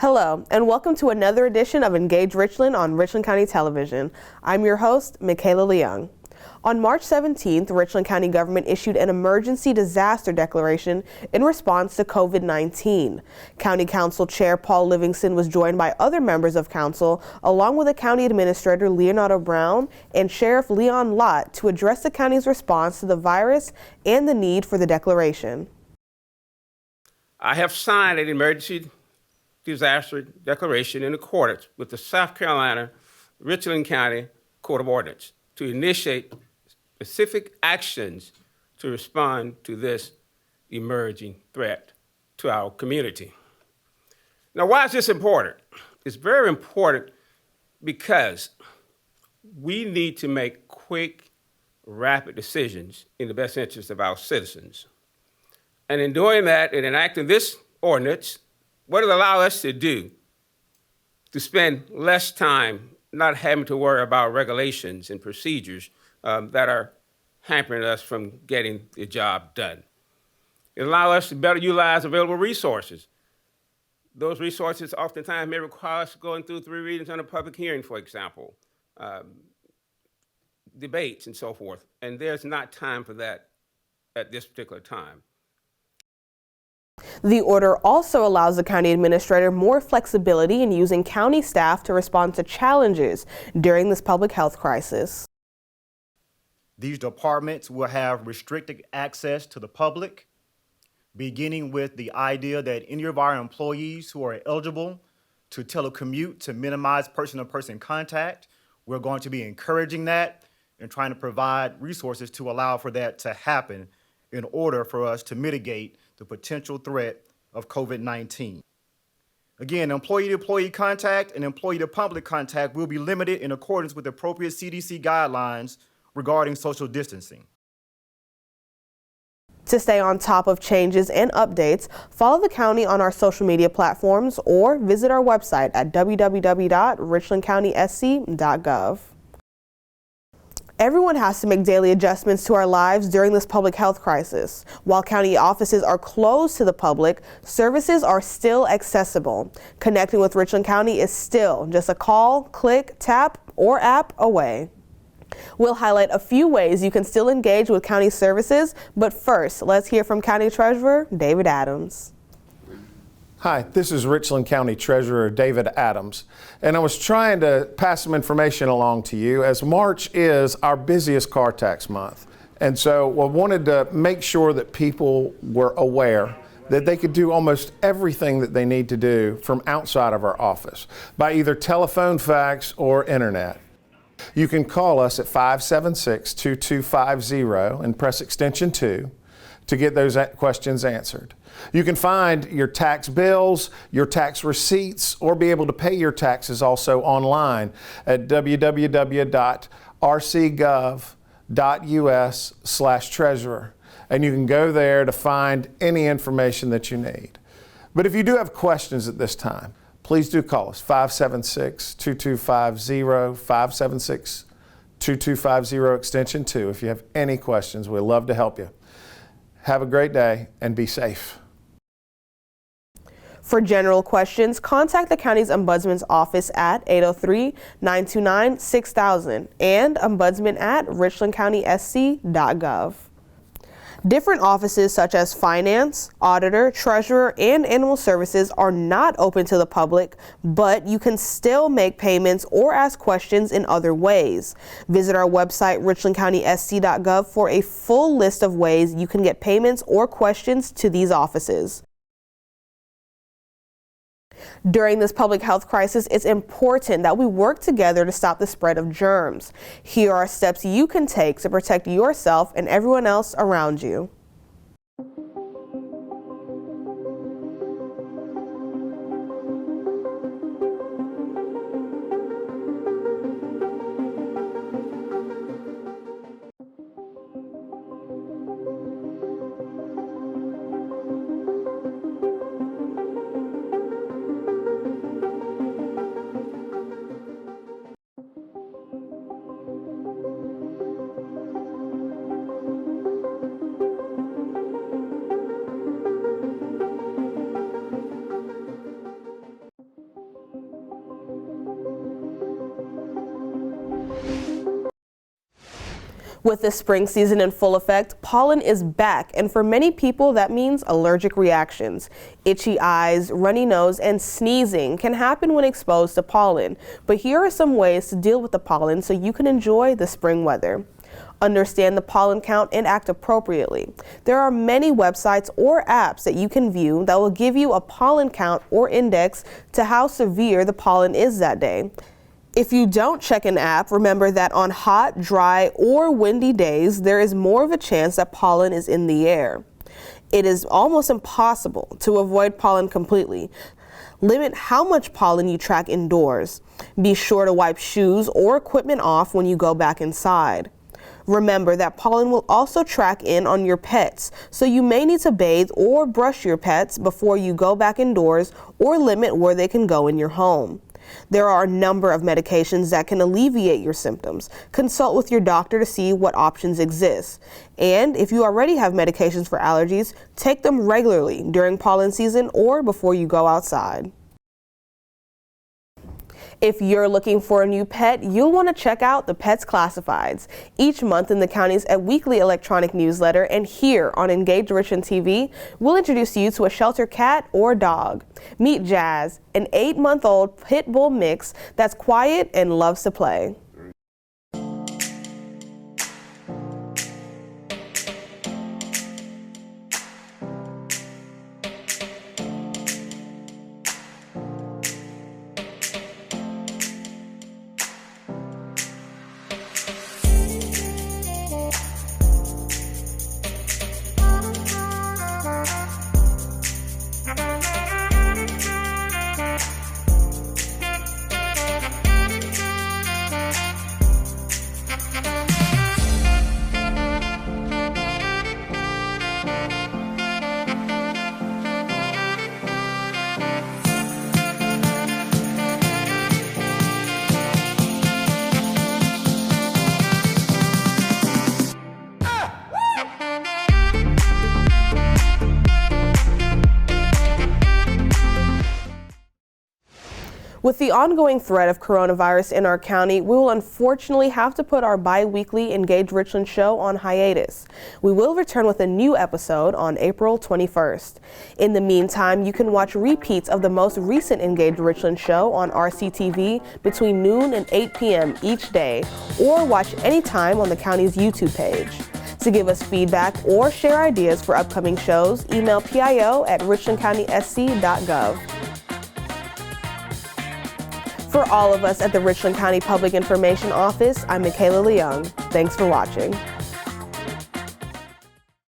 Hello, and welcome to another edition of Engage Richland on Richland County Television. I'm your host, Michaela Leung. On March 17th, Richland County government issued an emergency disaster declaration in response to COVID-19. County Council Chair Paul Livingston was joined by other members of council, along with the County Administrator Leonardo Brown and Sheriff Leon Lott, to address the county's response to the virus and the need for the declaration. I have signed an emergency disaster declaration in accordance with the South Carolina Richland County Code of Ordinance to initiate specific actions to respond to this emerging threat to our community. Now, why is this important? It's very important because we need to make quick, rapid decisions in the best interest of our citizens. And in doing that, in enacting this ordinance, what it allows us to do to spend less time not having to worry about regulations and procedures that are hampering us from getting the job done. It allows us to better utilize available resources. Those resources oftentimes may require us going through 3 readings on a public hearing, for example, debates and so forth. And there's not time for that at this particular time. The order also allows the county administrator more flexibility in using county staff to respond to challenges during this public health crisis. These departments will have restricted access to the public, beginning with the idea that any of our employees who are eligible to telecommute to minimize person-to-person contact, we're going to be encouraging that and trying to provide resources to allow for that to happen in order for us to mitigate the potential threat of COVID-19. Again, employee-to-employee contact and employee-to-public contact will be limited in accordance with appropriate CDC guidelines regarding social distancing. To stay on top of changes and updates, follow the county on our social media platforms or visit our website at www.richlandcountysc.gov. Everyone has to make daily adjustments to our lives during this public health crisis. While county offices are closed to the public, services are still accessible. Connecting with Richland County is still just a call, click, tap, or app away. We'll highlight a few ways you can still engage with county services, but first, let's hear from County Treasurer David Adams. Hi, this is Richland County Treasurer David Adams, and I was trying to pass some information along to you as March is our busiest car tax month. And so I wanted to make sure that people were aware that they could do almost everything that they need to do from outside of our office by either telephone, fax, or internet. You can call us at 576-2250 and press extension 2 to get those questions answered. You can find your tax bills, your tax receipts, or be able to pay your taxes also online at www.rcgov.us/treasurer. And you can go there to find any information that you need. But if you do have questions at this time, please do call us 576-2250, 576-2250 extension 2 if you have any questions. We'd love to help you. Have a great day and be safe. For general questions, contact the county's Ombudsman's office at 803-929-6000 and ombudsman at richlandcountysc.gov. Different offices such as finance, auditor, treasurer, and animal services are not open to the public, but you can still make payments or ask questions in other ways. Visit our website, richlandcountysc.gov, for a full list of ways you can get payments or questions to these offices. During this public health crisis, it's important that we work together to stop the spread of germs. Here are steps you can take to protect yourself and everyone else around you. With the spring season in full effect, pollen is back, and for many people that means allergic reactions. Itchy eyes, runny nose, and sneezing can happen when exposed to pollen. But here are some ways to deal with the pollen so you can enjoy the spring weather. Understand the pollen count and act appropriately. There are many websites or apps that you can view that will give you a pollen count or index to how severe the pollen is that day. If you don't check an app, remember that on hot, dry, or windy days, there is more of a chance that pollen is in the air. It is almost impossible to avoid pollen completely. Limit how much pollen you track indoors. Be sure to wipe shoes or equipment off when you go back inside. Remember that pollen will also track in on your pets, so you may need to bathe or brush your pets before you go back indoors or limit where they can go in your home. There are a number of medications that can alleviate your symptoms. Consult with your doctor to see what options exist. And if you already have medications for allergies, take them regularly during pollen season or before you go outside. If you're looking for a new pet, you'll want to check out the Pets Classifieds. Each month in the county's weekly electronic newsletter and here on Engage Richland TV, we'll introduce you to a shelter cat or dog. Meet Jazz, an 8-month-old pit bull mix that's quiet and loves to play. With the ongoing threat of coronavirus in our county, we will unfortunately have to put our bi-weekly Engage Richland show on hiatus. We will return with a new episode on April 21st. In the meantime, you can watch repeats of the most recent Engage Richland show on RCTV between noon and 8 p.m. each day, or watch anytime on the county's YouTube page. To give us feedback or share ideas for upcoming shows, email pio@richlandcountysc.gov. For all of us at the Richland County Public Information Office, I'm Michaela Leung. Thanks for watching.